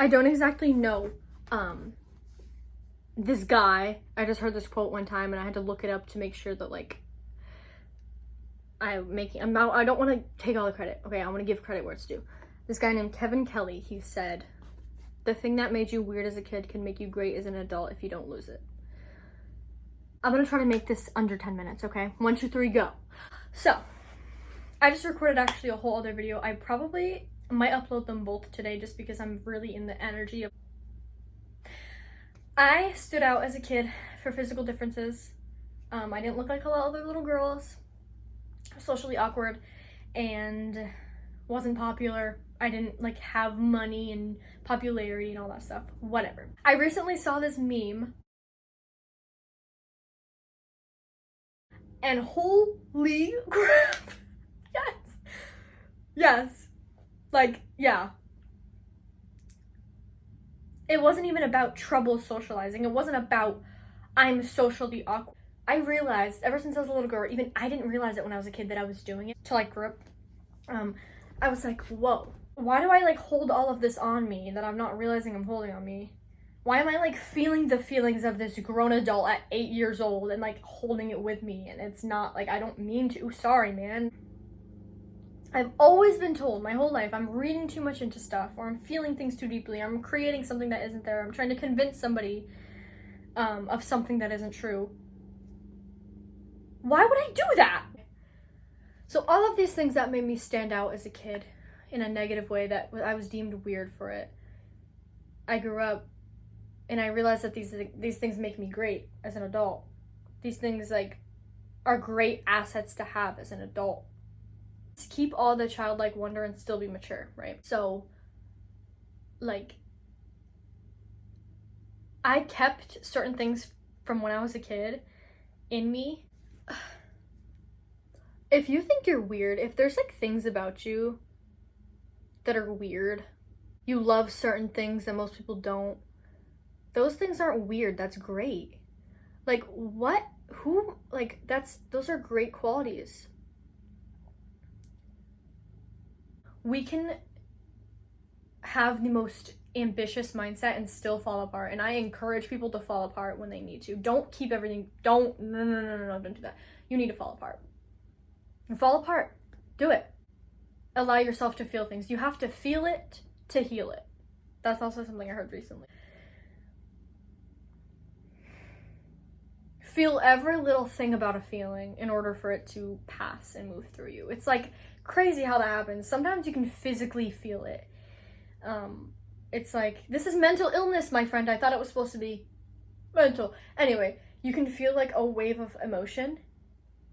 I don't exactly know this guy. I just heard this quote one time and I had to look it up to make sure that like I don't want to take all the credit. Okay, I want to give credit where it's due. This guy named Kevin Kelly, he said, "The thing that made you weird as a kid can make you great as an adult if you don't lose it." I'm gonna try to make this under 10 minutes, okay? 1, 2, 3, go. So, I just recorded actually a whole other video. I probably might upload them both today just because I'm really in the energy of... I stood out as a kid for physical differences. I didn't look like a lot of other little girls. Socially awkward and wasn't popular. I didn't like have money and popularity and all that stuff. Whatever. I recently saw this meme and holy crap. Yes. Like, yeah. It wasn't even about trouble socializing. It wasn't about I'm socially awkward. I realized ever since I was a little girl, even I didn't realize it when I was a kid that I was doing it till I grew up. I was like, whoa, why do I like hold all of this on me that I'm not realizing I'm holding on me? Why am I like feeling the feelings of this grown adult at 8 years old and like holding it with me? And it's not like I don't mean to. Sorry, man. I've always been told my whole life I'm reading too much into stuff, or I'm feeling things too deeply, I'm creating something that isn't there, I'm trying to convince somebody of something that isn't true. Why would I do that? So all of these things that made me stand out as a kid in a negative way, that I was deemed weird for it. I grew up and I realized that these things make me great as an adult. These things like are great assets to have as an adult. Keep all the childlike wonder and still be mature, right? So like I kept certain things from when I was a kid in me. If you think you're weird, if there's like things about you that are weird, you love certain things that most people don't, those things aren't weird. That's great. Like what? Who? Like those are great qualities. We can have the most ambitious mindset and still fall apart, and I encourage people to fall apart when they need to. Don't keep everything, no, don't do that. You need to fall apart. Fall apart. Do it. Allow yourself to feel things. You have to feel it to heal it. That's also something I heard recently. Feel every little thing about a feeling in order for it to pass and move through you. It's like crazy how that happens. Sometimes you can physically feel it. It's like, this is mental illness, my friend. I thought it was supposed to be mental. Anyway, you can feel like a wave of emotion.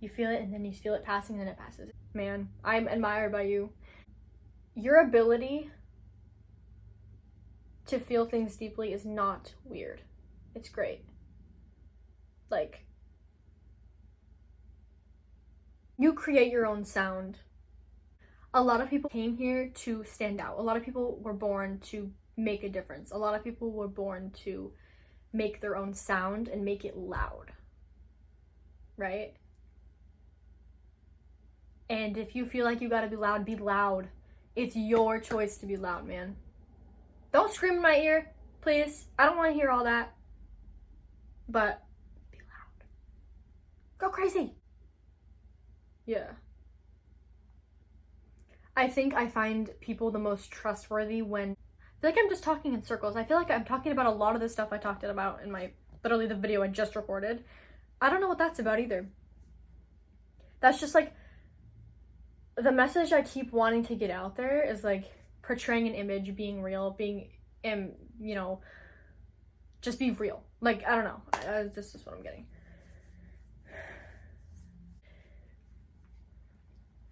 You feel it and then you feel it passing and then it passes. Man, I'm admired by you. Your ability to feel things deeply is not weird. It's great. Like, you create your own sound. A lot of people came here to stand out. A lot of people were born to make a difference. A lot of people were born to make their own sound and make it loud. Right? And if you feel like you gotta be loud, be loud. It's your choice to be loud, man. Don't scream in my ear, please. I don't want to hear all that. But be loud. Go crazy. Yeah. I think I find people the most trustworthy when I feel like I'm just talking in circles. I feel like I'm talking about a lot of the stuff I talked about in my, literally the video I just recorded. I don't know what that's about either. That's just like, the message I keep wanting to get out there is like portraying an image, being real, being, you know, just be real. Like, I don't know. This is what I'm getting.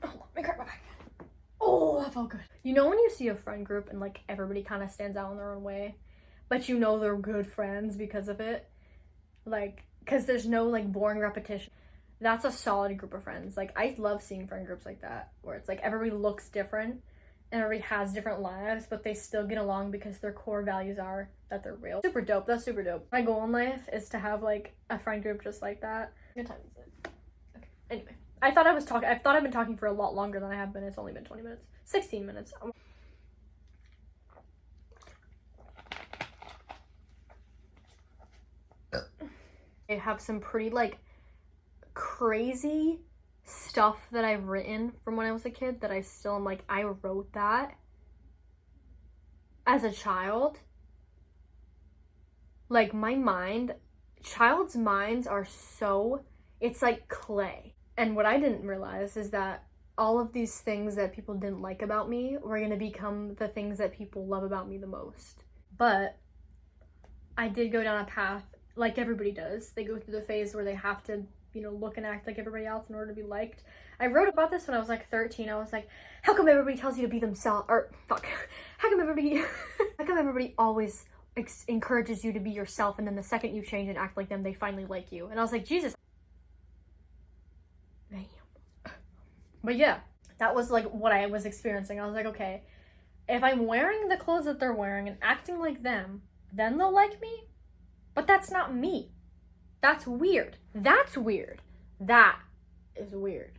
Oh, let me grab my bag. Oh, that felt good. You know when you see a friend group and like everybody kind of stands out in their own way, but you know they're good friends because of it? Like, because there's no like boring repetition. That's a solid group of friends. Like, I love seeing friend groups like that, where it's like everybody looks different and everybody has different lives, but they still get along because their core values are that they're real. Super dope. That's super dope. My goal in life is to have like a friend group just like that. What time is it? Okay. Anyway, I thought I've been talking for a lot longer than I have been. It's only been 20 minutes. 16 minutes. I have some pretty like crazy stuff that I've written from when I was a kid that I still am like, I wrote that as a child. Like my mind, child's minds are so, it's like clay. And what I didn't realize is that all of these things that people didn't like about me were going to become the things that people love about me the most. But I did go down a path like everybody does. They go through the phase where they have to, you know, look and act like everybody else in order to be liked. I wrote about this when I was like 13. I was like, how come everybody tells you to be themselves? Or fuck, how come everybody always encourages you to be yourself, and then the second you change and act like them, they finally like you? And I was like, Jesus. Damn. But yeah, that was like what I was experiencing. I was like, okay, if I'm wearing the clothes that they're wearing and acting like them, then they'll like me. But that's not me. That's weird. That's weird. That is weird.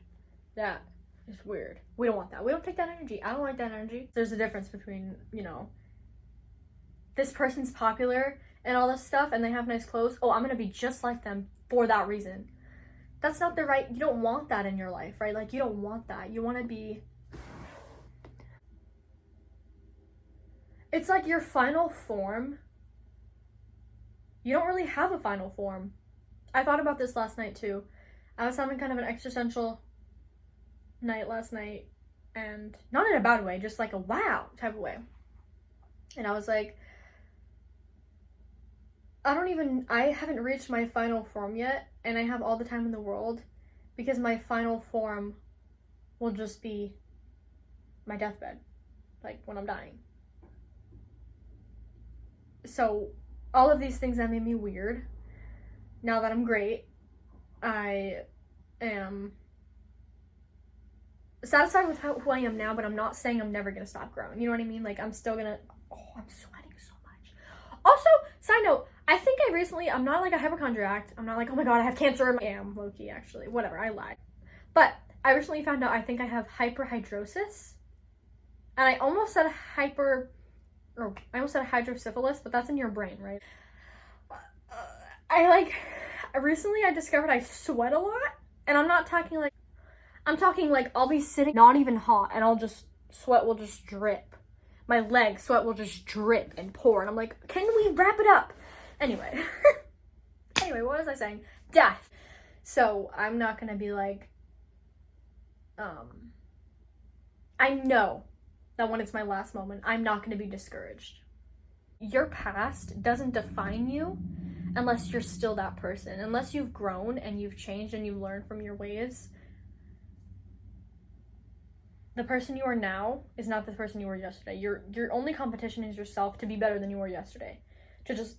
That is weird. We don't want that. We don't take that energy. I don't like that energy. There's a difference between, you know, this person's popular and all this stuff and they have nice clothes. Oh, I'm gonna be just like them for that reason. That's not the right, you don't want that in your life, right? Like, you don't want that. You want to be, it's like your final form. You don't really have a final form. I thought about this last night too. I was having kind of an existential night last night, and not in a bad way, just like a wow type of way. And I was like, I haven't reached my final form yet, and I have all the time in the world, because my final form will just be my deathbed, like when I'm dying. So all of these things that made me weird, now that I'm great, I am satisfied with who I am now, but I'm not saying I'm never gonna stop growing. You know what I mean? Like, I'm still gonna, oh, I'm sweating so much. Also, side note, I think I'm not like a hypochondriac. I'm not like, oh my god, I have cancer. I am low-key, actually. Whatever, I lied. But I recently found out I think I have hyperhidrosis. And I almost said hydrocephalus, but that's in your brain, right? Recently I discovered I sweat a lot. And I'm talking like I'll be sitting not even hot and sweat will just drip. My legs, sweat will just drip and pour. And I'm like, can we wrap it up? Anyway, what was I saying? Death. So I'm not gonna be like, I know that when it's my last moment, I'm not gonna be discouraged. Your past doesn't define you unless you're still that person. Unless you've grown and you've changed and you've learned from your ways. The person you are now is not the person you were yesterday. Your only competition is yourself to be better than you were yesterday. To just,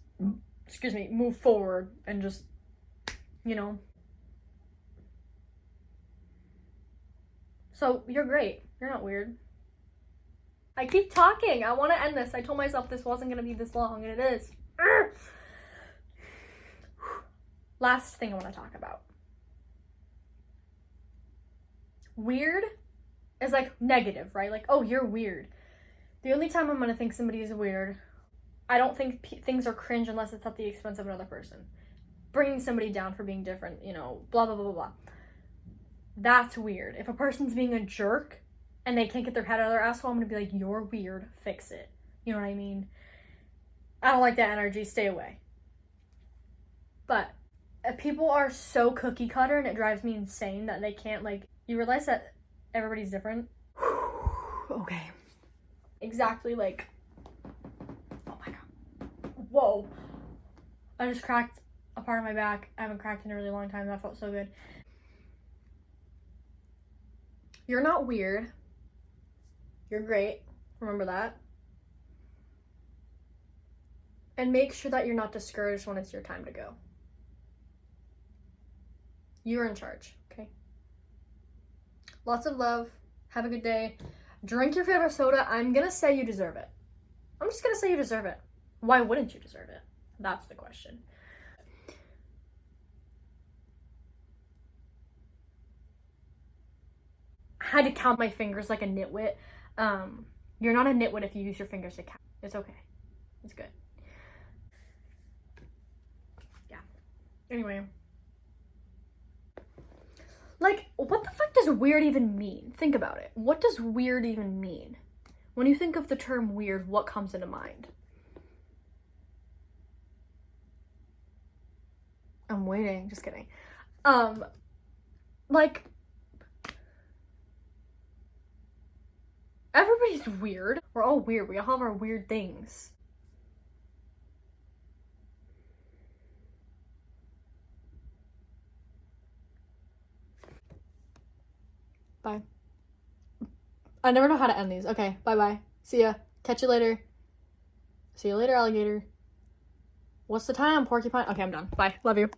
move forward and just, you know. So, you're great. You're not weird. I keep talking. I want to end this. I told myself this wasn't going to be this long, and it is. Last thing I want to talk about. Weird is like negative, right? Like, oh, you're weird. The only time I'm going to think somebody is weird, I don't think things are cringe unless it's at the expense of another person. Bringing somebody down for being different, you know, blah, blah, blah, blah, blah. That's weird. If a person's being a jerk and they can't get their head out of their asshole, I'm going to be like, you're weird, fix it. You know what I mean? I don't like that energy, stay away. But if people are so cookie cutter and it drives me insane that they can't, like, you realize that everybody's different? Okay. Exactly, like, oh my god. Whoa. I just cracked a part of my back. I haven't cracked in a really long time. That felt so good. You're not weird. You're great. Remember that. And make sure that you're not discouraged when it's your time to go. You're in charge, okay? Lots of love. Have a good day. Drink your favorite soda. I'm gonna say you deserve it. I'm just gonna say you deserve it. Why wouldn't you deserve it? That's the question. I had to count my fingers like a nitwit. You're not a nitwit if you use your fingers to count. It's okay. It's good. Yeah. Anyway. Like, what the fuck does weird even mean? Think about it. What does weird even mean? When you think of the term weird, what comes into mind? I'm waiting. Just kidding. Like, everybody's weird. We're all weird. We all have our weird things. Bye. I never know how to end these. Okay, bye-bye. See ya. Catch you later. See you later, alligator. What's the time, porcupine? Okay, I'm done. Bye. Love you.